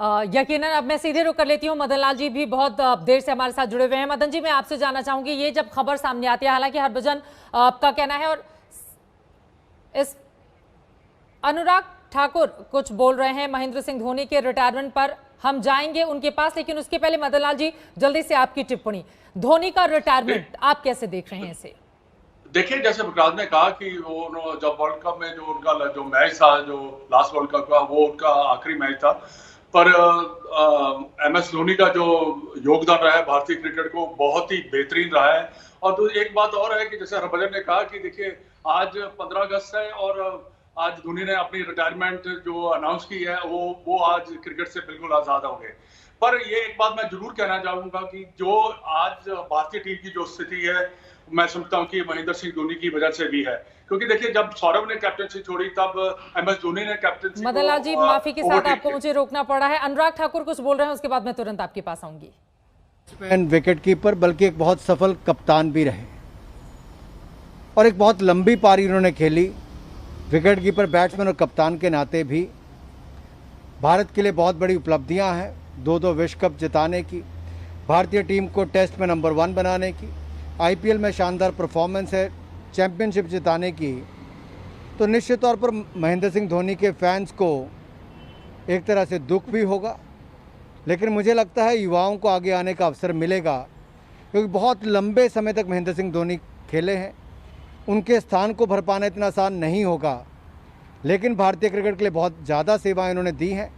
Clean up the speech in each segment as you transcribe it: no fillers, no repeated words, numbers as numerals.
यकीनन अब मैं सीधे रुक कर लेती हूँ। मदन लाल जी भी बहुत देर से हमारे साथ जुड़े हुए हैं। मदन जी, मैं आपसे जानना चाहूंगी, ये जब खबर सामने आती है, हालांकि हरभजन आपका कहना है और इस अनुराग ठाकुर कुछ बोल रहे हैं महेंद्र सिंह धोनी के रिटायरमेंट पर, हम जाएंगे उनके पास, लेकिन उसके पहले मदन लाल जी जल्दी से आपकी टिप्पणी, धोनी का रिटायरमेंट आप कैसे देख रहे हैं इसे? देखिए, जैसे विक्रांत ने कहा कि वो जब वर्ल्ड कप में जो उनका जो मैच था, जो लास्ट वर्ल्ड कप का, वो उनका आखिरी मैच था। पर MS धोनी का जो योगदान रहा है भारतीय क्रिकेट को, बहुत ही बेहतरीन रहा है। और तो एक बात और है कि जैसे हरभजन ने कहा कि देखिए, आज 15 अगस्त है और आज धोनी ने अपनी रिटायरमेंट जो अनाउंस की है, वो आज क्रिकेट से बिल्कुल आजाद हो गए। पर ये एक बात मैं जरूर कहना चाहूंगा कि जो आज भारतीय टीम की जो स्थिति है, मैं समझता हूं कि महेंद्र सिंह धोनी की वजह से भी है। क्योंकि देखिए, जब सौरभ ने कैप्टनसी छोड़ी तब MS धोनी ने कैप्टनसी मदन लाल जी, माफी के साथ आपको मुझे रोकना पड़ा है। अनुराग ठाकुर कुछ बोल रहे हैं, उसके बाद मैं तुरंत आपके पास आऊंगी। विकेट कीपर, बल्कि एक बहुत सफल कप्तान भी रहे और एक बहुत लंबी पारी उन्होंने खेली। विकेट कीपर, बैट्समैन और कप्तान के नाते भी भारत के लिए बहुत बड़ी उपलब्धियां हैं। 2-2 विश्व कप जिताने की, भारतीय टीम को टेस्ट में नंबर 1 बनाने की, IPL में शानदार परफॉर्मेंस है, चैंपियनशिप जिताने की। तो निश्चित तौर पर महेंद्र सिंह धोनी के फैंस को एक तरह से दुख भी होगा, लेकिन मुझे लगता है युवाओं को आगे आने का अवसर मिलेगा, क्योंकि बहुत लंबे समय तक महेंद्र सिंह धोनी खेले हैं। उनके स्थान को भर पाना इतना आसान नहीं होगा, लेकिन भारतीय क्रिकेट के लिए बहुत ज़्यादा सेवाएं उन्होंने दी हैं।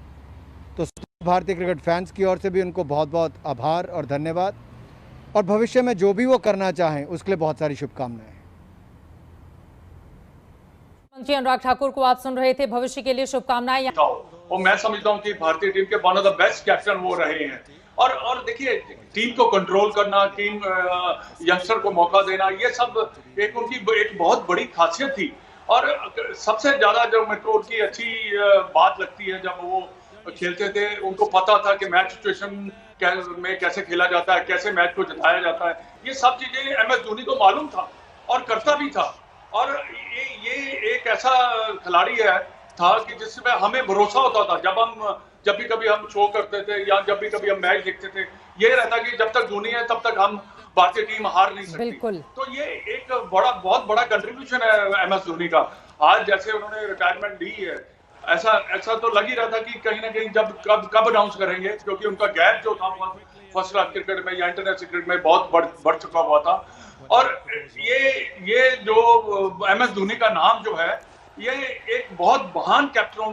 तो भारतीय क्रिकेट फैंस की ओर से भी उनको बहुत बहुत आभार और धन्यवाद, और भविष्य में जो भी वो करना चाहें उसके लिए बहुत सारी शुभकामनाएं। मंत्री अनुराग ठाकुर को आप सुन रहे थे, भविष्य के लिए शुभकामनाएं। और मैं समझता हूं कि भारतीय टीम के one of the best captain वो रहे हैं। और देखिए, टीम को कंट्रोल करना, टीम यंगस्टर को मौका देना, ये सब एक उनकी एक बहुत बड़ी खासियत थी। और सबसे ज्यादा जो मेरे को उनकी अच्छी बात लगती है, जब वो खेलते थे, उनको पता था कि मैच सिचुएशन में कैसे खेला जाता है, कैसे मैच को जिताया जाता है। ये सब चीजें MS धोनी को मालूम था और करता भी था। और ये एक ऐसा खिलाड़ी था कि जिसमें हमें भरोसा होता था। जब भी कभी हम शो करते थे या जब भी कभी हम मैच देखते थे, ये रहता कि जब तक धोनी है तब तक हम भारतीय टीम हार नहीं सकती। तो ये एक बहुत बड़ा कंट्रीब्यूशन है MS धोनी का। आज जैसे उन्होंने रिटायरमेंट ली है, ऐसा तो लग ही रहा था कि कहीं ना कहीं कब अनाउंस करेंगे, क्योंकि उनका गैप जो था फर्स्ट क्लास क्रिकेट में या इंटरनेशनल क्रिकेट में बहुत बढ़ चुका हुआ था। और ये जो MS धोनी का नाम जो है, ये एक बहुत महान कैप्टन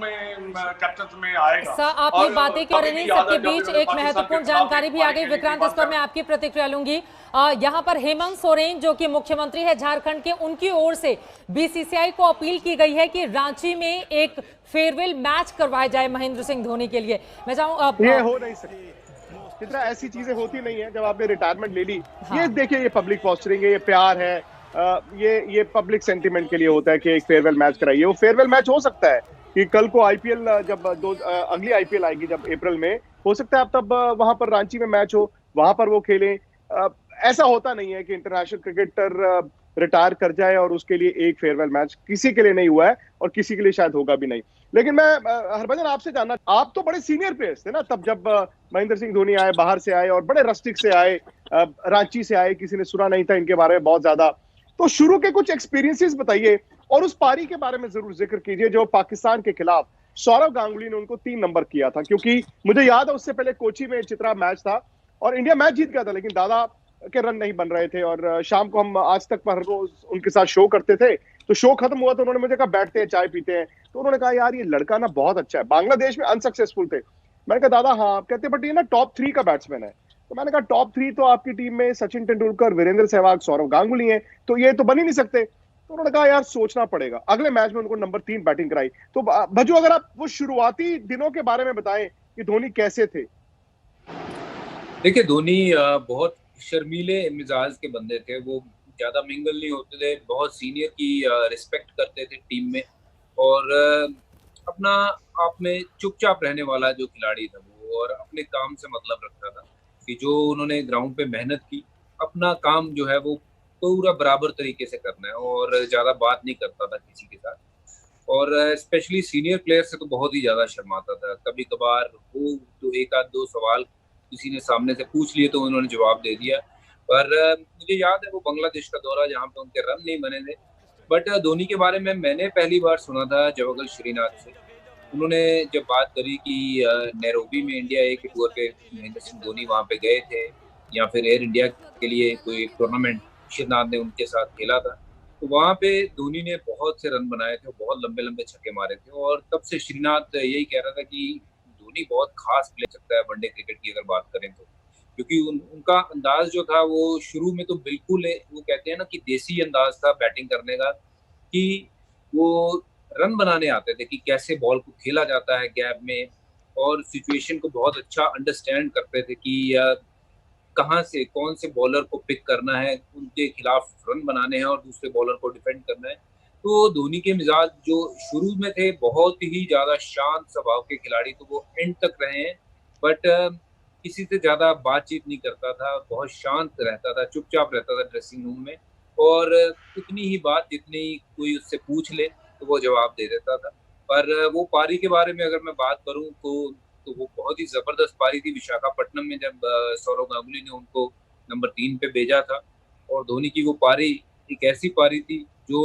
में आएगा। आपने बातें की और इन्हीं सबके बीच एक महत्वपूर्ण जानकारी भी आ गई। विक्रांत, इस पर मैं आपकी प्रतिक्रिया लूंगी। यहाँ पर हेमंत सोरेन जो कि मुख्यमंत्री है झारखंड के, उनकी ओर से BCCI को अपील की गई है कि रांची में एक फेयरवेल मैच करवाया जाए महेंद्र सिंह धोनी के लिए। मैं चाहूँ ये हो नहीं सकती, इतना ऐसी चीजें होती नहीं है। जब आपने रिटायरमेंट ले ली, ये देखिए, ये पब्लिक पोस्चरिंग है, ये प्यार है, ये पब्लिक सेंटीमेंट के लिए होता है कि एक फेयरवेल मैच कराइए। वो फेयरवेल मैच हो सकता है कि कल को IPL जब अगली IPL आएगी, जब अप्रैल में, हो सकता है अब तब वहां पर रांची में मैच हो, वहां पर वो खेलें। ऐसा होता नहीं है कि इंटरनेशनल क्रिकेटर रिटायर कर जाए और उसके लिए एक फेयरवेल मैच, किसी के लिए नहीं हुआ है और किसी के लिए शायद होगा भी नहीं। लेकिन मैं हरभजन आपसे जानना, आप तो बड़े सीनियर प्लेयर्स थे ना तब, जब महेंद्र सिंह धोनी आए, बाहर से आए और बड़े रस्टिक से आए, रांची से आए, किसी ने सुना नहीं था इनके बारे में बहुत ज्यादा। तो शुरू के कुछ एक्सपीरियंसेस बताइए और उस पारी के बारे में जरूर जिक्र कीजिए जो पाकिस्तान के खिलाफ सौरव गांगुली ने उनको 3 नंबर किया था। क्योंकि मुझे याद है उससे पहले कोची में चित्रा मैच था और इंडिया मैच जीत गया था, लेकिन दादा के रन नहीं बन रहे थे। और शाम को हम आज तक पर रोज उनके साथ शो करते थे, तो शो खत्म हुआ तो उन्होंने मुझे कहा बैठते हैं, चाय पीते हैं। तो उन्होंने कहा यार ये लड़का ना बहुत अच्छा है। बांग्लादेश में अनसक्सेसफुल थे। मैंने कहा दादा हाँ, कहते बट ये ना टॉप 3 का बैट्समैन है। तो मैंने कहा टॉप 3 तो आपकी टीम में सचिन तेंदुलकर, वीरेंद्र सहवाग, सौरव गांगुली हैं, तो ये तो बन ही नहीं सकते। तो उन्होंने कहा यार सोचना पड़ेगा। अगले मैच में उनको नंबर 3 बैटिंग कराई। तो भज्जू, अगर आप वो शुरुआती दिनों के बारे में बताएं कि धोनी कैसे थे। देखिए, धोनी बहुत शर्मीले मिजाज के बंदे थे। वो ज्यादा मिंगल नहीं होते थे, बहुत सीनियर की रिस्पेक्ट करते थे टीम में, और अपना आप में चुपचाप रहने वाला जो खिलाड़ी था वो, और अपने काम से मतलब रखता था कि जो उन्होंने ग्राउंड पे मेहनत की, अपना काम जो है वो पूरा बराबर तरीके से करना है, और ज्यादा बात नहीं करता था किसी के साथ। और स्पेशली सीनियर प्लेयर से तो बहुत ही ज़्यादा शर्माता था। कभी कभार वो तो एक आध दो सवाल किसी ने सामने से पूछ लिए तो उन्होंने जवाब दे दिया। पर मुझे याद है वो बांग्लादेश का दौरा जहाँ पे उनके रन नहीं बने थे। बट धोनी के बारे में मैंने पहली बार सुना था जवागल श्रीनाथ से। उन्होंने जब बात करी कि नैरोबी में इंडिया ए के टूर पे महेंद्र सिंह धोनी वहाँ पे गए थे या फिर एयर इंडिया के लिए कोई टूर्नामेंट श्रीनाथ ने उनके साथ खेला था, तो वहाँ पे धोनी ने बहुत से रन बनाए थे, बहुत लंबे लंबे छक्के मारे थे। और तब से श्रीनाथ यही कह रहा था कि धोनी बहुत खास प्लेयर सकता है वनडे क्रिकेट की अगर बात करें तो, क्योंकि उनका अंदाज जो था वो शुरू में तो बिल्कुल वो कहते हैं ना कि देसी अंदाज था बैटिंग करने का, कि वो रन बनाने आते थे कि कैसे बॉल को खेला जाता है गैप में, और सिचुएशन को बहुत अच्छा अंडरस्टैंड करते थे कि कहाँ से कौन से बॉलर को पिक करना है, उनके खिलाफ रन बनाने हैं और दूसरे बॉलर को डिफेंड करना है। तो धोनी के मिजाज जो शुरू में थे बहुत ही ज्यादा शांत स्वभाव के खिलाड़ी, तो वो एंड तक रहे हैं। बट किसी से ज्यादा बातचीत नहीं करता था, बहुत शांत रहता था, चुपचाप रहता था ड्रेसिंग रूम में, और उतनी ही बात जितनी कोई उससे पूछ ले तो वो जवाब दे देता था। पर वो पारी के बारे में अगर मैं बात करूं तो वो बहुत ही जबरदस्त पारी थी विशाखापट्टनम में, जब सौरव गांगुली ने उनको नंबर 3 पे भेजा था। और धोनी की वो पारी एक ऐसी पारी थी जो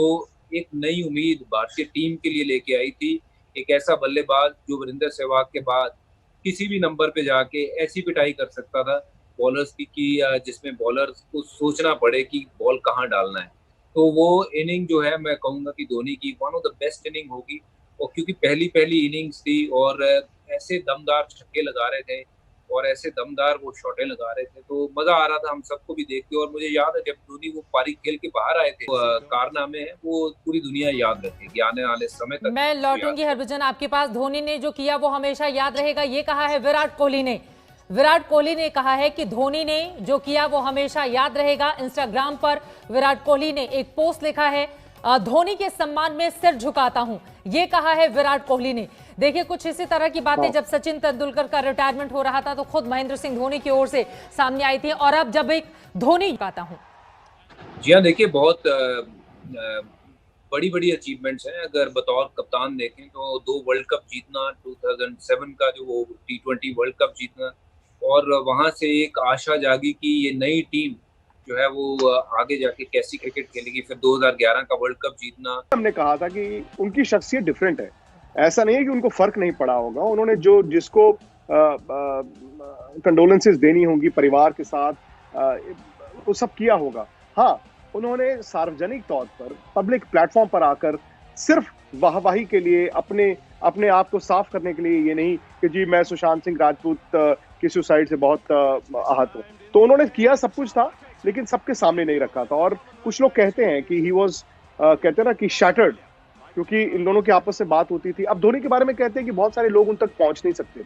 एक नई उम्मीद भारतीय टीम के लिए लेके आई थी। एक ऐसा बल्लेबाज जो वीरेंद्र सहवाग के बाद किसी भी नंबर पे जाके ऐसी पिटाई कर सकता था बॉलर्स की कि जिसमें बॉलर्स को सोचना पड़े कि बॉल कहाँ डालना है। तो वो इनिंग जो है मैं कहूँगा कि धोनी की one of the best inning होगी, और क्योंकि पहली इनिंग्स थी और ऐसे दमदार छक्के लगा रहे थे और ऐसे दमदार वो शॉटें लगा रहे थे, तो मजा आ रहा था हम सबको भी देख के। और मुझे याद है जब धोनी वो पारी खेल के बाहर आए थे, कारनामे हैं वो पूरी दुनिया याद रखेगी आने वाले समय तक। मैं लौटूंगी हरभजन आपके पास। धोनी ने जो किया वो हमेशा याद रहेगा, ये कहा है विराट कोहली ने। विराट कोहली ने कहा है कि धोनी ने जो किया वो हमेशा याद रहेगा। इंस्टाग्राम पर विराट कोहली ने एक पोस्ट लिखा है, धोनी के सम्मान में सिर झुकाता हूं, ये कहा है विराट कोहली ने। देखिए कुछ इसी तरह की बातें जब सचिन तेंदुलकर का रिटायरमेंट हो रहा था तो खुद महेंद्र सिंह धोनी की ओर से सामने आई थी, और अब जब एक धोनी कहता हूं। जी हाँ, देखिए बहुत बड़ी बड़ी अचीवमेंट्स हैं। अगर बतौर कप्तान देखें तो 2 वर्ल्ड कप जीतना, 2007 का जो वो T20 वर्ल्ड कप जीतना, और वहां से एक आशा जागी कि ये नई टीम जो है वो आगे जाके कैसी क्रिकेट खेलेगी। फिर 2011 का वर्ल्ड कप जीतना। हमने कहा था कि उनकी शख्सियत डिफरेंट है, ऐसा नहीं है कि उनको फर्क नहीं पड़ा होगा। उन्होंने जो जिसको कंडोलेंसेस देनी होंगी परिवार के साथ, वो सब किया होगा। हाँ, उन्होंने सार्वजनिक तौर पर पब्लिक प्लेटफॉर्म पर आकर सिर्फ वाहवाही के लिए, अपने आप को साफ करने के लिए, ये नहीं कि जी मैं सुशांत सिंह राजपूत की सुसाइड से बहुत आहत हूँ। तो उन्होंने किया सब कुछ था, लेकिन सबके सामने नहीं रखा था। और कुछ लोग कहते हैं कि ही वॉज कहते हैं ना कि शैटर्ड, क्योंकि इन दोनों की आपस में बात होती थी। अब धोनी के बारे में कहते हैं कि बहुत सारे लोग उन तक पहुंच नहीं सकते थे।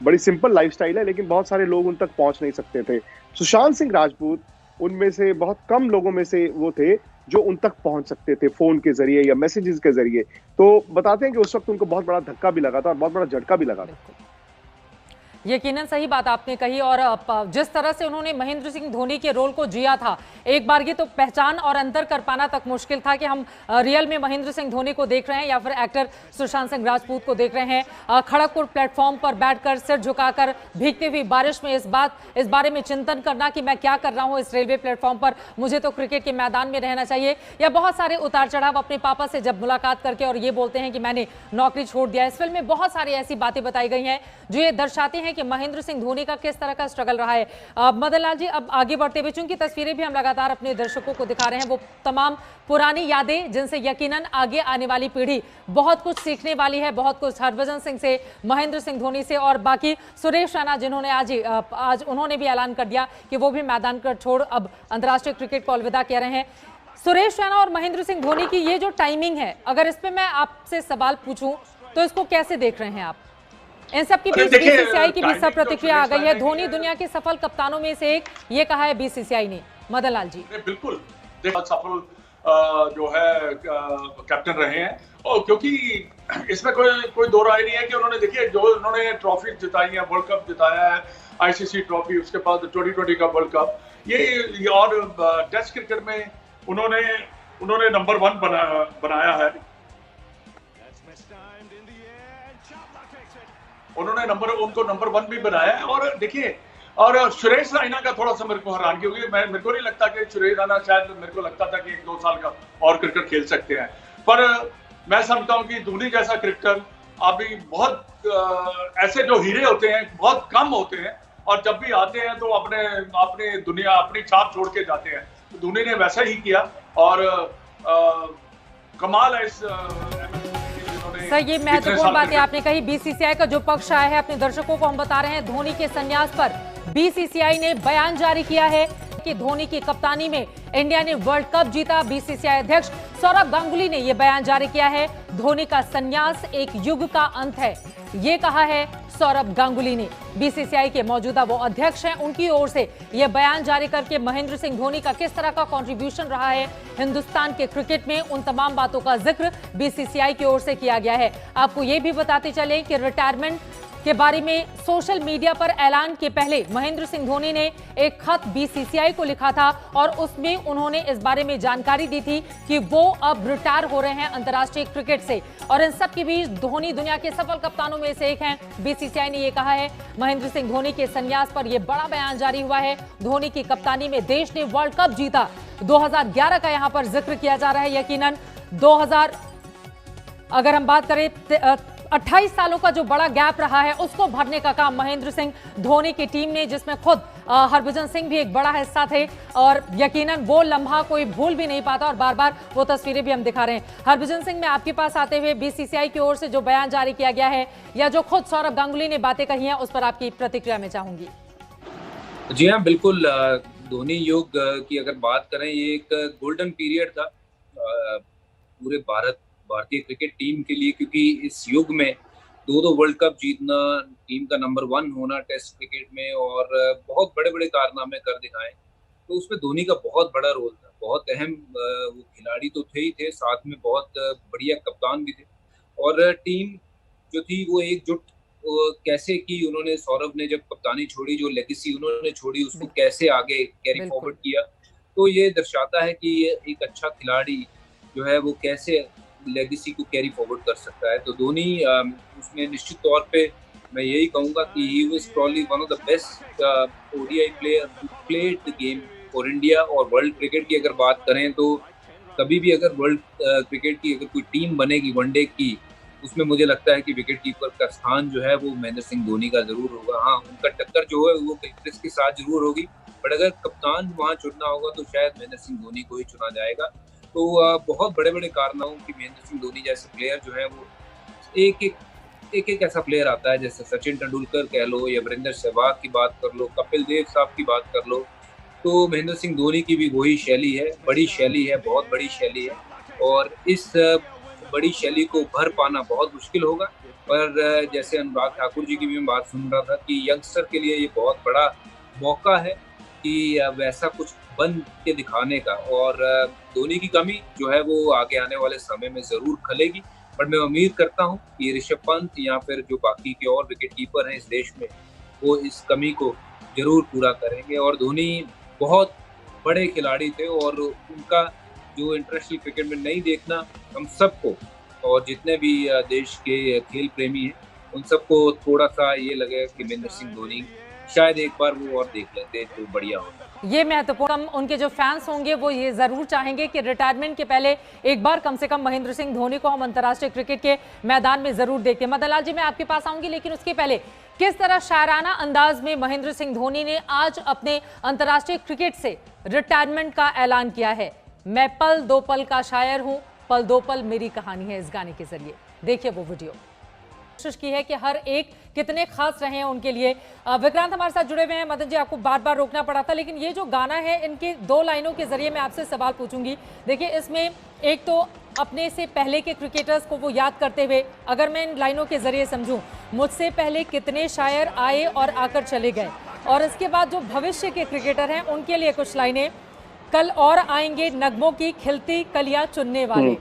बड़ी सिंपल लाइफस्टाइल है, लेकिन बहुत सारे लोग उन तक पहुंच नहीं सकते थे। सुशांत सिंह राजपूत उनमें से बहुत कम लोगों में से वो थे जो उन तक पहुंच सकते थे फोन के जरिए या मैसेजेस के जरिए। तो बताते हैं कि उस वक्त उनको बहुत बड़ा धक्का भी लगा था और बहुत बड़ा झटका भी लगा था। यकीनन सही बात आपने कही, और जिस तरह से उन्होंने महेंद्र सिंह धोनी के रोल को जिया था, एक बार ये तो पहचान और अंतर कर पाना तक मुश्किल था कि हम रियल में महेंद्र सिंह धोनी को देख रहे हैं या फिर एक्टर सुशांत सिंह राजपूत को देख रहे हैं। खड़गपुर प्लेटफॉर्म पर बैठकर सिर झुकाकर भीगती हुई बारिश में इस बारे में चिंतन करना कि मैं क्या कर रहा हूँ इस रेलवे प्लेटफॉर्म पर, मुझे तो क्रिकेट के मैदान में रहना चाहिए। या बहुत सारे उतार चढ़ाव अपने पापा से जब मुलाकात करके और ये बोलते हैं कि मैंने नौकरी छोड़ दिया। इस फिल्म में बहुत सारी ऐसी बातें बताई गई हैं जो ये दर्शाती हैं कि महेंद्र सिंह धोनी का किस तरह का स्ट्रगल रहा है। मदन लाल जी, अब आगे बढ़ते हुए चूंकि तस्वीरें भी हम लगातार अपने दर्शकों को दिखा रहे हैं, वो तमाम पुरानी यादें जिनसे यकीनन आगे आने वाली पीढ़ी बहुत कुछ सीखने वाली है, बहुत कुछ हरभजन सिंह से, महेंद्र सिंह धोनी से, और बाकी सुरेश रैना जिन्होंने आज उन्होंने भी ऐलान कर दिया कि वो भी मैदान का छोड़ अब अंतर्राष्ट्रीय क्रिकेट को अलविदा कह रहे हैं। सुरेश रैना और महेंद्र सिंह धोनी की ये जो टाइमिंग है, अगर इस पे मैं आपसे सवाल पूछूं तो इसको कैसे देख रहे हैं आप? इन सब की बीच बीसीसीआई की भी सब प्रतिक्रिया आ गई है। धोनी दुनिया के सफल कप्तानों में से एक, ये कहा है बीसीसीआई ने। मदन लाल जी, बिल्कुल सफल जो है कैप्टन रहे हैं, और क्योंकि इसमें कोई दो राय नहीं है कि उन्होंने, देखिए जो उन्होंने ट्रॉफी जिताई है, वर्ल्ड कप जिताया है, आईसीसी ट्रॉफी, उसके बाद 2020 का वर्ल्ड कप, ये और टेस्ट क्रिकेट में उन्होंने नंबर 1 बनाया है। उन्होंने उनको नंबर 1 भी बनाया है। और देखिए, और सुरेश रैना का थोड़ा सा मेरे को हैरानगी हुई। मेरे को नहीं लगता कि सुरेश रैना, शायद मेरे को लगता था कि 1-2 साल का और क्रिकेट खेल सकते हैं, पर मैं समझता हूं कि धोनी जैसा क्रिकेटर अभी बहुत ऐसे जो हीरे होते हैं बहुत कम होते हैं, और जब भी आते हैं तो अपनी छाप छोड़ के जाते हैं। तो धोनी ने वैसा ही किया, और कमाल है इस सर, ये महत्वपूर्ण बातें आपने कही। बीसीसीआई का जो पक्ष आया है, अपने दर्शकों को हम बता रहे हैं, धोनी के संन्यास पर बीसीसीआई ने बयान जारी किया है कि धोनी की कप्तानी में इंडिया ने वर्ल्ड कप जीता। बीसीसीआई अध्यक्ष सौरभ गांगुली ने यह बयान जारी किया है। धोनी का संन्यास एक युग का अंत है, ये कहा है सौरभ गांगुली ने। बीसीसीआई के मौजूदा वो अध्यक्ष हैं, उनकी ओर से यह बयान जारी करके महेंद्र सिंह धोनी का किस तरह का कंट्रीब्यूशन रहा है हिंदुस्तान के क्रिकेट में, उन तमाम बातों का जिक्र बीसीसीआई की ओर से किया गया है। आपको ये भी बताते चले कि रिटायरमेंट के बारे में सोशल मीडिया पर ऐलान के पहले महेंद्र सिंह धोनी ने एक खत बीसीसीआई को लिखा था, और उसमें उन्होंने इस बारे में जानकारी दी थी कि वो अब रिटायर हो रहे हैं अंतर्राष्ट्रीय क्रिकेट से। और इन सब के बीच धोनी दुनिया के सफल कप्तानों में से एक हैं। बीसीसीआई ने यह कहा है महेंद्र सिंह धोनी के संन्यास पर यह बड़ा बयान जारी हुआ है। धोनी की कप्तानी में देश ने वर्ल्ड कप जीता। 2011 का यहां पर जिक्र किया जा रहा है। यकीनन 2000 अगर हम बात करें 28 सालों का जो बड़ा गैप रहा है, उसको भरने का काम महेंद्र सिंह धोनी की टीम ने, जिसमें खुद हरभजन सिंह भी एक बड़ा हिस्सा थे, और यकीनन वो लम्हा कोई भूल भी नहीं पाता, और बार बार वो तस्वीरें भी हम दिखा रहे हैं। हरभजन सिंह, मैं आपके पास आते हुए बीसीसीआई की ओर से जो बयान जारी किया गया है, या जो खुद सौरभ गांगुली ने बातें कही हैं, उस पर आपकी प्रतिक्रिया में चाहूंगी। जी हाँ, बिल्कुल। धोनी युग की अगर बात करें, ये एक गोल्डन पीरियड था पूरे भारतीय क्रिकेट टीम के लिए, क्योंकि इस युग में 2 वर्ल्ड कप जीतना, टीम का नंबर 1 होना टेस्ट क्रिकेट में, और बहुत बड़े बड़े कारनामे कर दिखाए, तो उसमें धोनी का बहुत बड़ा रोल था। बहुत अहम वो खिलाड़ी तो थे ही थे, साथ में बहुत बढ़िया कप्तान भी थे, और टीम जो थी वो एकजुट कैसे की उन्होंने, सौरभ ने जब कप्तानी छोड़ी, जो लेगेसी उन्होंने छोड़ी उसको कैसे आगे कैरी फॉरवर्ड किया, तो ये दर्शाता है कि एक अच्छा खिलाड़ी जो है वो कैसे लेगेसी को कैरी फॉरवर्ड कर सकता है। तो धोनी उसमें निश्चित तौर पे मैं यही कहूँगा कि he was probably one of the best ODI player who played the game for India. और वर्ल्ड क्रिकेट की अगर बात करें तो कभी भी अगर वर्ल्ड क्रिकेट की अगर कोई टीम बनेगी वनडे की, उसमें मुझे लगता है कि विकेट कीपर का स्थान जो है वो महेंद्र सिंह धोनी का जरूर होगा। हाँ, उनका टक्कर जो है वो गिलक्रिस्ट के साथ जरूर होगी, बट अगर कप्तान वहाँ चुनना होगा तो शायद महेंद्र सिंह धोनी को ही चुना जाएगा। तो बहुत बड़े बड़े कारनामों की महेंद्र सिंह धोनी जैसे प्लेयर जो है वो एक ऐसा प्लेयर आता है, जैसे सचिन तेंदुलकर कह लो, या वीरेंद्र सहवाग की बात कर लो, कपिल देव साहब की बात कर लो, तो महेंद्र सिंह धोनी की भी वही शैली है, बड़ी शैली है, बहुत बड़ी शैली है, और इस बड़ी शैली को भर पाना बहुत मुश्किल होगा। पर जैसे अनुराग ठाकुर जी की भी मैं बात सुन रहा था कि यंगस्टर के लिए ये बहुत बड़ा मौका है कि वैसा कुछ बन के दिखाने का, और धोनी की कमी जो है वो आगे आने वाले समय में जरूर खलेगी। पर मैं उम्मीद करता हूँ कि ऋषभ पंत या फिर जो बाकी के और विकेट कीपर हैं इस देश में, वो इस कमी को जरूर पूरा करेंगे। और धोनी बहुत बड़े खिलाड़ी थे, और उनका जो इंटरनेशनल क्रिकेट में नहीं देखना हम सबको, और जितने भी देश के खेल प्रेमी हैं उन सबको थोड़ा सा ये लगे कि महेंद्र सिंह धोनी शायद एक बार वो और देख लेते तो बढ़िया होता। ये महत्वपूर्ण, उनके जो फैंस होंगे वो ये जरूर चाहेंगे कि रिटायरमेंट के पहले एक बार कम से कम महेंद्र सिंह धोनी को हम अंतर्राष्ट्रीय क्रिकेट के मैदान में जरूर देखते हैं। मदन लाल जी, मैं आपके पास आऊंगी, लेकिन उसके पहले किस तरह शायराना अंदाज में महेंद्र सिंह धोनी ने आज अपने अंतर्राष्ट्रीय क्रिकेट से रिटायरमेंट का ऐलान किया है। मैं पल दो पल का शायर हूं, पल दो पल मेरी कहानी है, इस गाने के जरिए देखिए वो वीडियो। कोशिश की है कि हर एक कितने खास रहे हैं उनके लिए। विक्रांत हमारे साथ जुड़े हुए हैं। मदन जी, आपको बार बार रोकना पड़ा था, लेकिन ये जो गाना है, इनके 2 लाइनों के जरिए मैं आपसे सवाल पूछूंगी। देखिए, इसमें एक तो अपने से पहले के क्रिकेटर्स को वो याद करते हुए, अगर मैं इन लाइनों के जरिए समझूं, मुझसे पहले कितने शायर आए और आकर चले गए, और इसके बाद जो भविष्य के क्रिकेटर हैं उनके लिए कुछ लाइनें, कल और आएंगे नगमों की खिलती कलियां चुनने वाले।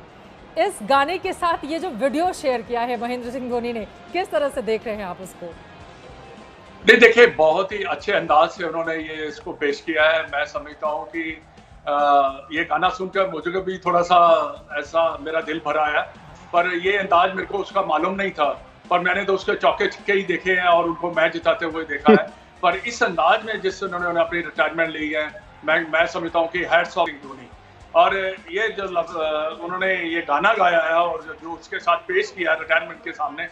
इस गाने के साथ ये जो वीडियो शेयर किया है महेंद्र सिंह धोनी ने, किस तरह से देख रहे हैं आप उसको? नहीं, देखिए, बहुत ही अच्छे अंदाज से उन्होंने ये इसको पेश किया है। मैं समझता हूँ कि ये गाना सुनकर मुझे भी थोड़ा सा ऐसा मेरा दिल भरा है, पर ये अंदाज मेरे को उसका मालूम नहीं था। पर मैंने तो उसके चौके छक्के ही देखे हैं और उनको मैच जिताते हुए देखा है। पर इस अंदाज में जिस उन्होंने अपनी रिटायरमेंट ली है, मैं समझता हूँ कि हैट्स ऑफ धोनी। और ये जो उन्होंने ये गाना गाया है और जो उसके साथ पेश किया रिटायरमेंट के सामने,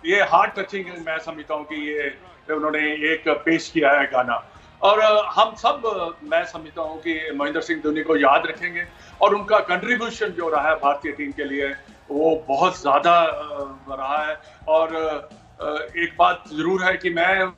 ये हार्ट टचिंग मैं समझता हूँ कि ये उन्होंने एक पेश किया है गाना। और हम सब मैं समझता हूँ कि महेंद्र सिंह धोनी को याद रखेंगे और उनका कंट्रीब्यूशन जो रहा है भारतीय टीम के लिए वो बहुत ज्यादा रहा है। और एक बात जरूर है कि मैं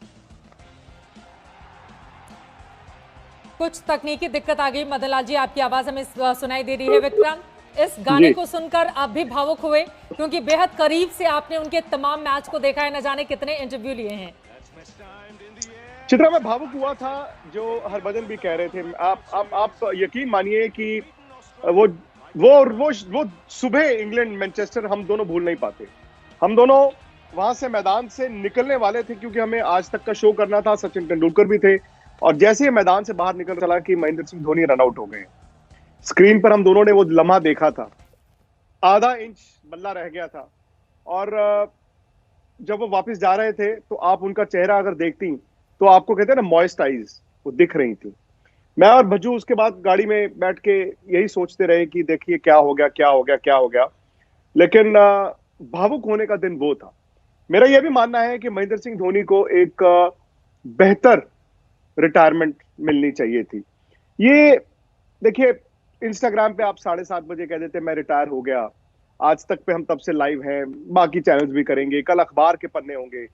कुछ तकनीकी दिक्कत आ गई। मदन लाल जी, आपकी आवाज हमें सुनाई दे रही है। विक्रांत, इस गाने को सुनकर आप भी भावुक हुए क्योंकि बेहद करीब से आपने उनके तमाम मैच को देखा है, न जाने कितने इंटरव्यू लिए हैं। चित्रा, मैं भावुक हुआ था जो हरभजन भी कह रहे थे। आप यकीन मानिए कि वो सुबह इंग्लैंड मैनचेस्टर हम दोनों भूल नहीं पाते। हम दोनों वहां से मैदान से निकलने वाले थे क्योंकि हमें आज तक का शो करना था। सचिन तेंदुलकर भी थे और जैसे ही मैदान से बाहर निकल चला कि महेंद्र सिंह धोनी रन आउट हो गए। स्क्रीन पर हम दोनों ने वो लम्हा देखा था, आधा इंच बल्ला रह गया था। और जब वो वापस जा रहे थे तो आप उनका चेहरा अगर देखती तो आपको कहते हैं ना मॉइस्ट आईज, वो दिख रही थी। मैं और भज्जू उसके बाद गाड़ी में बैठ के यही सोचते रहे कि देखिए क्या हो गया, क्या हो गया, क्या हो गया। लेकिन भावुक होने का दिन वो था। मेरा यह भी मानना है कि महेंद्र सिंह धोनी को एक बेहतर रिटायरमेंट मिलनी चाहिए थी। ये देखिए, इंस्टाग्राम पे आप 7:30 बजे कह देते मैं रिटायर हो गया। आज तक पे हम तब से लाइव हैं, बाकी चैनल्स भी करेंगे, कल अखबार के पन्ने होंगे।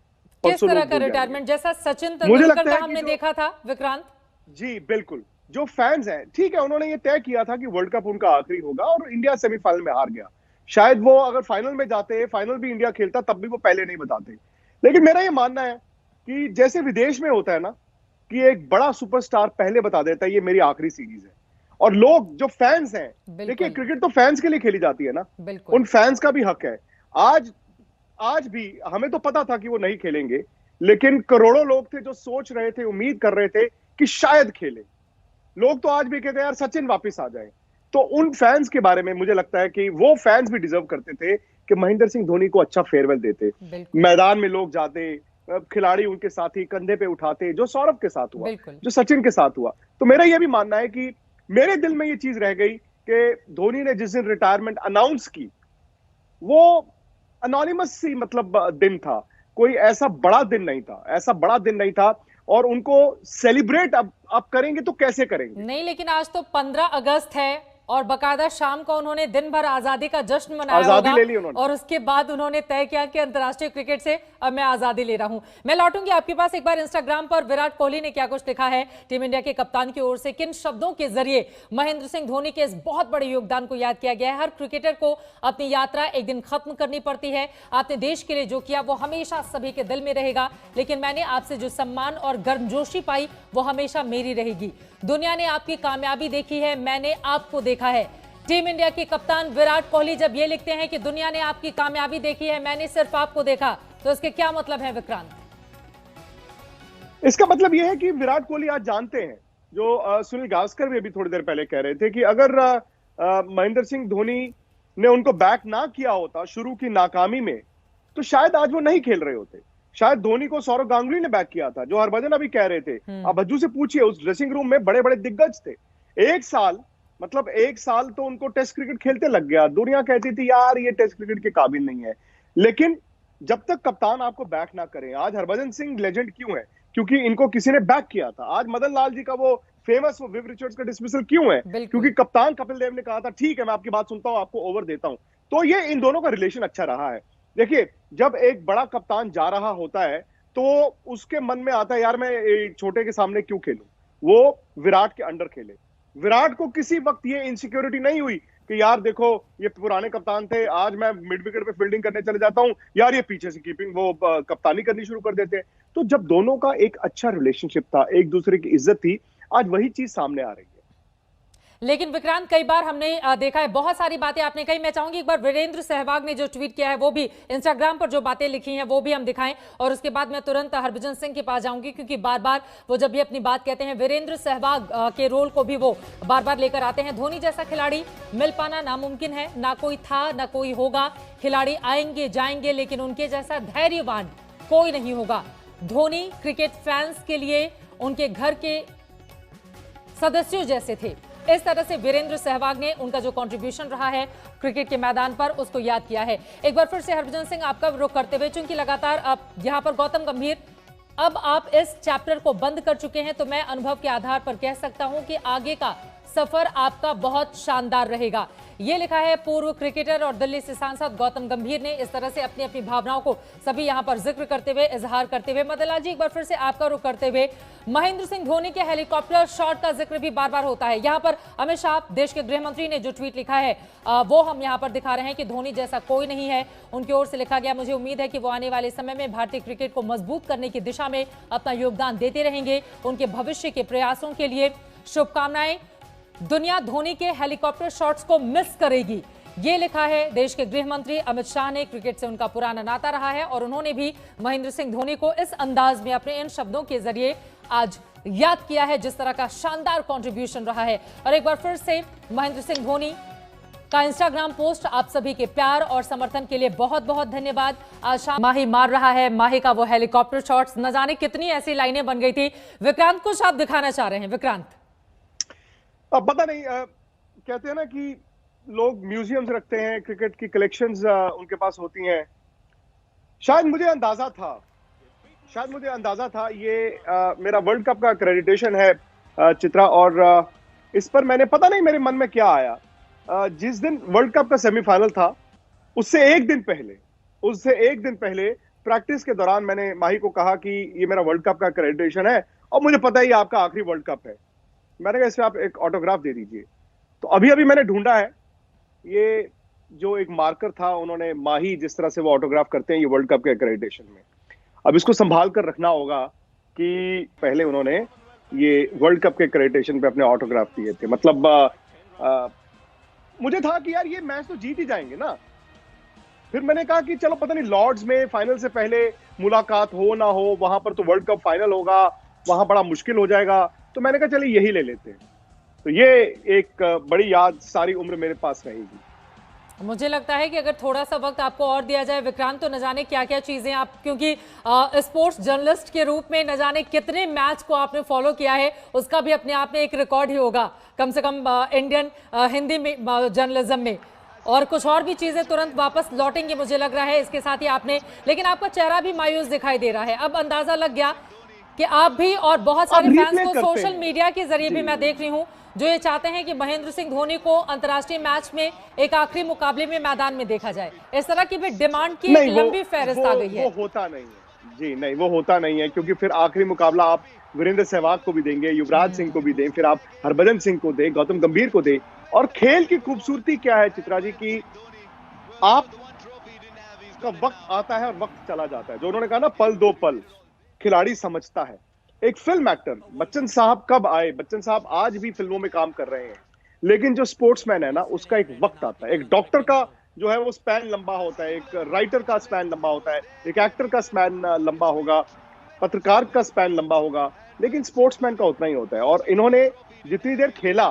किस तरह का रिटायरमेंट, जैसा सचिन तेंदुलकर का हमने देखा था विक्रांत? जी बिल्कुल। जो फैंस हैं, ठीक है, उन्होंने ये तय किया था कि वर्ल्ड कप उनका आखिरी होगा और इंडिया सेमीफाइनल में हार गया। शायद वो अगर फाइनल में जाते, फाइनल भी इंडिया खेलता, तब भी वो पहले नहीं बताते। लेकिन मेरा ये मानना है कि जैसे विदेश में होता है ना कि एक बड़ा सुपरस्टार पहले बता देता है ये मेरी आखिरी सीरीज है, और लोग जो फैंस हैं, देखिए क्रिकेट तो फैंस के लिए खेली जाती है ना, उन फैंस का भी हक है। आज भी हमें तो पता था कि वो नहीं खेलेंगे, लेकिन करोड़ों लोग थे जो सोच रहे थे, उम्मीद कर रहे थे कि शायद खेले। लोग तो आज भी कहते हैं यार सचिन वापस आ जाए। तो उन फैंस के बारे में मुझे लगता है कि वो फैंस भी डिजर्व करते थे कि महेंद्र सिंह धोनी को अच्छा फेयरवेल देते। मैदान में लोग जाते, खिलाड़ी उनके साथी कंधे पे उठाते, जो सौरभ के साथ हुआ, जो सचिन के साथ हुआ। तो मेरा यह भी मानना है कि मेरे दिल में ये चीज रह गई कि धोनी ने जिस दिन रिटायरमेंट अनाउंस की वो अनोनिमस सी मतलब दिन था, कोई ऐसा बड़ा दिन नहीं था। और उनको सेलिब्रेट अब करेंगे तो कैसे करेंगे? नहीं, लेकिन आज तो 15 अगस्त है और बकायदा शाम को उन्होंने दिन भर आजादी का जश्न मनाया, आजादी ले ली उन्होंने, और उसके बाद उन्होंने तय किया कि अंतर्राष्ट्रीय क्रिकेट से अब मैं आजादी ले रहा हूं। मैं लौटूंगी आपके पास एक बार। इंस्टाग्राम पर विराट कोहली ने क्या कुछ लिखा है टीम इंडिया के कप्तान की ओर से, किन शब्दों के जरिए महेंद्र सिंह धोनी के इस बहुत बड़े योगदान को याद किया गया है। हर क्रिकेटर को अपनी यात्रा एक दिन खत्म करनी पड़ती है। आपने देश के लिए जो किया वो हमेशा सभी के दिल में रहेगा, लेकिन मैंने आपसे जो सम्मान और गर्मजोशी पाई वो हमेशा मेरी रहेगी। दुनिया ने आपकी कामयाबी देखी है, मैंने आपको देखा है। टीम इंडिया के कप्तान विराट कोहली जब ये लिखते हैं कि दुनिया ने आपकी कामयाबी देखी है, मैंने सिर्फ आपको देखा, तो इसके क्या मतलब है विक्रांत? इसका मतलब यह है कि विराट कोहली आज जानते हैं, जो सुनील गावस्कर भी अभी थोड़ी देर पहले कह रहे थे, कि अगर महेंद्र सिंह धोनी ने उनको बैक ना किया होता शुरू की नाकामी में, तो शायद आज वो नहीं खेल रहे होते। शायद धोनी को सौरव गांगुली ने बैक किया था, जो हरभजन अभी कह रहे थे। अब भज्जू से पूछिए, उस ड्रेसिंग रूम में बड़े बड़े दिग्गज थे। एक साल तो उनको टेस्ट क्रिकेट खेलते लग गया। दुनिया कहती थी यार ये टेस्ट क्रिकेट के काबिल नहीं है। लेकिन जब तक कप्तान आपको बैक ना करें, आज हरभजन सिंह लेजेंड क्यों है? क्योंकि इनको किसी ने बैक किया था। आज मदन लाल जी का वो फेमस विव रिचर्ड्स का डिसमिसल क्यों है? क्योंकि कप्तान कपिल देव ने कहा था ठीक है मैं आपकी बात सुनता हूं, आपको ओवर देता हूं। तो ये इन दोनों का रिलेशन अच्छा रहा है। देखिए, जब एक बड़ा कप्तान जा रहा होता है तो उसके मन में आता है यार मैं छोटे के सामने क्यों खेलूं, वो विराट के अंडर खेले। विराट को किसी वक्त ये इनसिक्योरिटी नहीं हुई कि यार देखो ये पुराने कप्तान थे, आज मैं मिड विकेट पे फील्डिंग करने चले जाता हूं, यार ये पीछे से कीपिंग वो कप्तानी करनी शुरू कर देते हैं। तो जब दोनों का एक अच्छा रिलेशनशिप था, एक दूसरे की इज्जत थी, आज वही चीज सामने आ रही है। लेकिन विक्रांत, कई बार हमने देखा है, बहुत सारी बातें आपने कही। मैं चाहूंगी एक बार वीरेंद्र सहवाग ने जो ट्वीट किया है वो भी, इंस्टाग्राम पर जो बातें लिखी हैं वो भी हम दिखाएं, और उसके बाद मैं तुरंत हरभजन सिंह के पास जाऊंगी, क्योंकि बार बार वो जब भी अपनी बात कहते हैं, वीरेंद्र सहवाग के रोल को भी वो बार बार लेकर आते हैं। धोनी जैसा खिलाड़ी मिल पाना नामुमकिन है, ना कोई था ना कोई होगा। खिलाड़ी आएंगे जाएंगे, लेकिन उनके जैसा धैर्यवान कोई नहीं होगा। धोनी क्रिकेट फैंस के लिए उनके घर के सदस्यों जैसे थे। इस तरह से वीरेंद्र सहवाग ने उनका जो कंट्रीब्यूशन रहा है क्रिकेट के मैदान पर, उसको याद किया है। एक बार फिर से हरभजन सिंह, आपका रुख करते हुए, चूंकि लगातार अब यहां पर गौतम गंभीर, अब आप इस चैप्टर को बंद कर चुके हैं, तो मैं अनुभव के आधार पर कह सकता हूं कि आगे का सफर आपका बहुत शानदार रहेगा। ये लिखा है पूर्व क्रिकेटर और दिल्ली से सांसद गौतम गंभीर ने, इस तरह से अपनी अपनी भावनाओं को सभी यहां पर जिक्र करते हुए, इजहार करते हुए। मदन लाल जी, एक बार फिर से आपका रुख करते हुए, महेंद्र सिंह धोनी के हेलीकॉप्टर शॉट का जिक्र भी बार बार होता है। यहां पर अमित शाह, देश के गृह मंत्री, ने जो ट्वीट लिखा है वो हम यहां पर दिखा रहे हैं कि धोनी जैसा कोई नहीं है, उनकी ओर से लिखा गया। मुझे उम्मीद है कि वो आने वाले समय में भारतीय क्रिकेट को मजबूत करने की दिशा में अपना योगदान देते रहेंगे। उनके भविष्य के प्रयासों के लिए शुभकामनाएं। दुनिया धोनी के हेलीकॉप्टर शॉट्स को मिस करेगी, ये लिखा है देश के गृह मंत्री अमित शाह ने। क्रिकेट से उनका पुराना नाता रहा है और उन्होंने भी महेंद्र सिंह धोनी को इस अंदाज में अपने इन शब्दों के जरिए आज याद किया है, जिस तरह का शानदार कंट्रीब्यूशन रहा है। और एक बार फिर से महेंद्र सिंह धोनी का इंस्टाग्राम पोस्ट, आप सभी के प्यार और समर्थन के लिए बहुत बहुत धन्यवाद। आज शाम माही मार रहा है, माही का वो हेलीकॉप्टर शॉट्स, न जाने कितनी ऐसी लाइनें बन गई थी। विक्रांत, कुछ आप दिखाना चाह रहे हैं? विक्रांत, अब पता नहीं, कहते हैं ना कि लोग म्यूजियम्स रखते हैं, क्रिकेट की कलेक्शंस उनके पास होती हैं। शायद मुझे अंदाजा था ये मेरा वर्ल्ड कप का एक्रेडिटेशन है चित्रा, और इस पर मैंने, पता नहीं मेरे मन में क्या आया, जिस दिन वर्ल्ड कप का सेमीफाइनल था उससे एक दिन पहले प्रैक्टिस के दौरान मैंने माही को कहा कि ये मेरा वर्ल्ड कप का एक्रेडिटेशन है और मुझे पता है ये आपका आखिरी वर्ल्ड कप है। मैंने कहा इसमें आप एक ऑटोग्राफ दे दीजिए। तो अभी मैंने ढूंढा है, ये जो एक मार्कर था, उन्होंने माही जिस तरह से वो ऑटोग्राफ करते हैं ये वर्ल्ड कप के एक्रेडिटेशन में, अब इसको संभाल कर रखना होगा कि पहले उन्होंने ये वर्ल्ड कप के एक्रेडिटेशन पे अपने ऑटोग्राफ दिए थे। मतलब मुझे था कि यार ये मैच तो जीत ही जाएंगे ना। फिर मैंने कहा कि चलो पता नहीं लॉर्ड्स में फाइनल से पहले मुलाकात हो ना हो, वहां पर तो वर्ल्ड कप फाइनल होगा, वहां बड़ा मुश्किल हो जाएगा, तो मैंने कहा चलिए यही ले लेते हैं। तो ये एक बड़ी याद सारी उम्र मेरे पास रहेगी। मुझे लगता है कि अगर थोड़ा सा वक्त आपको और दिया जाए विक्रांत, तो न जाने क्या क्या चीजें आप, क्योंकि स्पोर्ट्स जर्नलिस्ट के रूप में न जाने कितने मैच को आपने फॉलो किया है, उसका भी अपने आप में एक रिकॉर्ड ही होगा, कम से कम इंडियन हिंदी में जर्नलिज्म में। और कुछ और भी चीजें तुरंत वापस लौटेंगे मुझे लग रहा है इसके साथ ही आपने, लेकिन आपका चेहरा भी मायूस दिखाई दे रहा है। अब अंदाजा लग गया कि आप भी और बहुत सारे फैंस को सोशल मीडिया के जरिए भी मैं देख रही हूं जो ये चाहते हैं कि महेंद्र सिंह धोनी को अंतर्राष्ट्रीय मैच में एक आखिरी मुकाबले में मैदान में देखा जाए। इस तरह की भी डिमांड की एक लंबी फहरिस्त आ गई है। वो होता नहीं है जी, नहीं वो होता नहीं है, क्योंकि फिर आखिरी मुकाबला आप वीरेंद्र सहवाग को भी देंगे, युवराज सिंह को भी दें, फिर आप हरभजन सिंह को दें, गौतम गंभीर को दें। और खेल की खूबसूरती क्या है चित्रा जी की, आप का वक्त आता है और वक्त चला जाता है। जो उन्होंने कहा ना, पल दो पल खिलाड़ी समझता है। एक फिल्म एक्टर बच्चन साहब कब आए, बच्चन साहब आज भी फिल्मों में काम कर रहे हैं, लेकिन जो स्पोर्ट्समैन है ना, उसका एक वक्त आता है। एक डॉक्टर का जो है वो स्पैन लंबा होता है, एक राइटर का स्पैन लंबा होता है, एक एक्टर का स्पैन लंबा होगा, पत्रकार का स्पैन लंबा होगा, लेकिन स्पोर्ट्समैन का उतना ही होता है। और इन्होंने जितनी देर खेला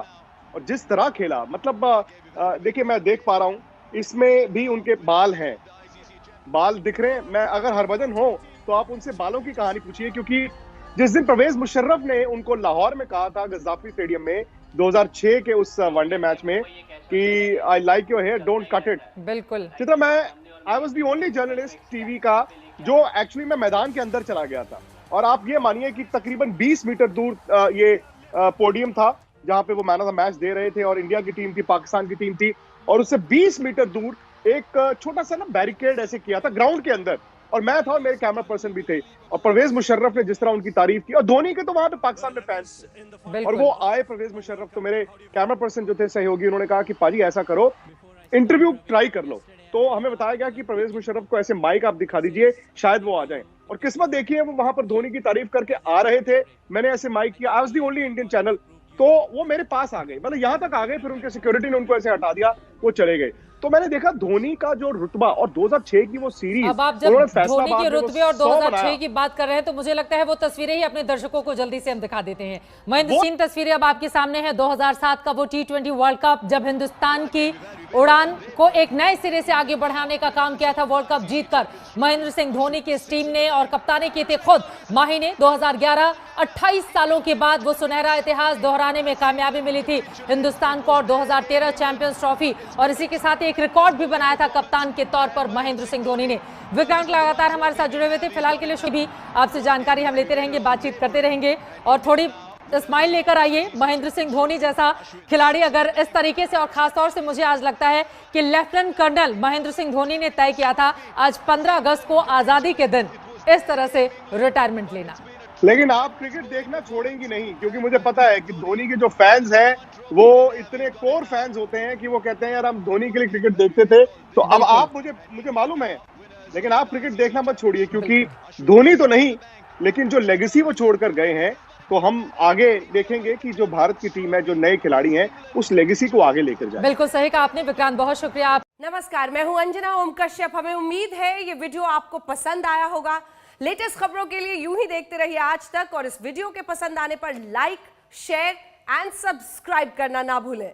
और जिस तरह खेला, मतलब देखिए मैं देख पा रहा हूं इसमें भी उनके बाल हैं, बाल दिख रहे हैं। मैं अगर हरभजन हो तो आप उनसे बालों की कहानी पूछिए, क्योंकि जिस दिन परवेज मुशर्रफ ने उनको लाहौर में कहा था गद्दाफी स्टेडियम में 2006 के उस वनडे मैच में कि I like your hair don't cut it, बिल्कुल चित्रा, मैं I was the only journalist TV का जो एक्चुअली मैं मैदान के अंदर चला गया था। और आप ये मानिए कि तकरीबन 20 मीटर दूर ये पोडियम था जहां पे वो मैन ऑफ द मैच दे रहे थे, और इंडिया की टीम थी, पाकिस्तान की टीम थी, और उससे 20 मीटर दूर एक छोटा सा ना बैरिकेड ऐसे किया था ग्राउंड के अंदर, और मैं था और मेरे कैमरा पर्सन भी थे। और परवेज मुशर्रफ ने जिस तरह उनकी तारीफ की, और धोनी के तो वहां पे पाकिस्तान में फैंस थे, और वो आए परवेज मुशर्रफ, तो मेरे कैमरा पर्सन जो थे सहयोगी, उन्होंने कहा कि पाजी ऐसा करो, इंटरव्यू ट्राई कर लो। तो हमें बताया गया कि परवेज मुशर्रफ को ऐसे माइक आप दिखा दीजिए, शायद वो आ जाए। और किस्मत देखिए वो वहां पर धोनी की तारीफ करके आ रहे थे, मैंने ऐसे माइक किया। I was the only Indian channel तो वो मेरे पास आ गए, मतलब यहाँ तक आ गए, फिर उनके सिक्योरिटी ने उनको ऐसे हटा दिया, वो चले गए। तो मैंने देखा धोनी का जो रुतबा और 2006 की वो सीरीज, अब आप जब धोनी के रुतबे और 2006 की बात कर रहे हैं तो मुझे लगता है वो तस्वीरें ही अपने दर्शकों को जल्दी से हम दिखा देते हैं। महेंद्र सिंह, तस्वीरें अब आपके सामने है 2007 का वो T20 वर्ल्ड कप, जब हिंदुस्तान की उड़ान को एक नए सिरे से आगे बढ़ाने का काम किया था वर्ल्ड कप जीतकर महेंद्र सिंह धोनी की इस टीम ने, और कप्तानी की थी खुद माही ने। 2011 28 सालों के बाद वो सुनहरा इतिहास दोहराने में कामयाबी मिली थी हिंदुस्तान को, और 2013 चैंपियंस ट्रॉफी, और इसी के साथ एक रिकॉर्ड भी बनाया था कप्तान के तौर पर महेंद्र सिंह धोनी ने। विक्रांत लगातार हमारे साथ जुड़े हुए थे। फिलहाल के लिए भी आपसे जानकारी हम लेते रहेंगे, बातचीत करते रहेंगे, और थोड़ी स्माइल लेकर आइए। महेंद्र सिंह धोनी जैसा खिलाड़ी अगर इस तरीके से, और खासतौर से मुझे आज लगता है कि लेफ्टिनेंट कर्नल महेंद्र सिंह धोनी ने तय किया था आज 15 अगस्त को आजादी के दिन इस तरह से रिटायरमेंट लेना। लेकिन आप क्रिकेट देखना छोड़ेंगी नहीं, क्योंकि मुझे पता है कि धोनी के जो फैंस हैं वो इतने कोर फैंस होते हैं कि वो कहते हैं यार हम धोनी के लिए क्रिकेट देखते थे। तो अब आप मुझे मालूम है, लेकिन आप क्रिकेट देखना मत छोड़िए, क्योंकि धोनी तो नहीं लेकिन जो लेगेसी वो छोड़कर गए हैं, तो हम आगे देखेंगे कि जो भारत की टीम है, जो नए खिलाड़ी हैं, उस लेगेसी को आगे लेकर जाए। बिल्कुल सही कहा आपने विक्रांत, बहुत शुक्रिया आप। नमस्कार, मैं हूं अंजना ओम कश्यप। हमें उम्मीद है ये वीडियो आपको पसंद आया होगा। लेटेस्ट खबरों के लिए यूं ही देखते रहिए आज तक, और इस वीडियो के पसंद आने पर लाइक, शेयर एंड सब्सक्राइब करना ना भूलें।